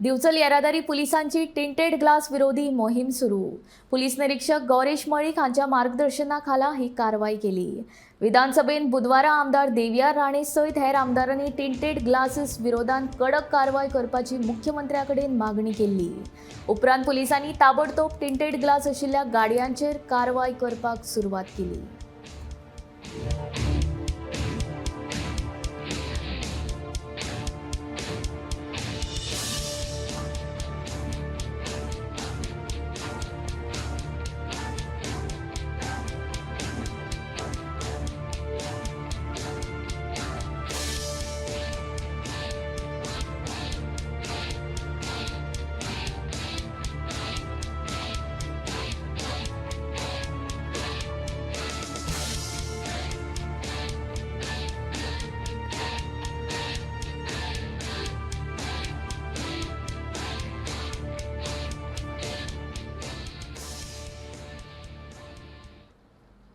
दिवचल येरादारी पुलिसांची tinted glass विरोधी मोहीम सुरू। पुलीस निरीक्षक गौरेश मळीक हांच्या मार्गदर्शनाखाला ही कारवाई केली। विधानसभेत बुधवारा आमदार देवियार राणे सयत हेर आमदारांनी टिंटेड ग्लासेस विरोधात कडक कारवाई करपाची मुख्यमंत्र्याकडेन मागणी केली। उपरांत पुलिसांनी ताबडतोब टिंटेड ग्लास आशिल्ल्या गाडयांचेर कारवाई करपाक सुरवात केली।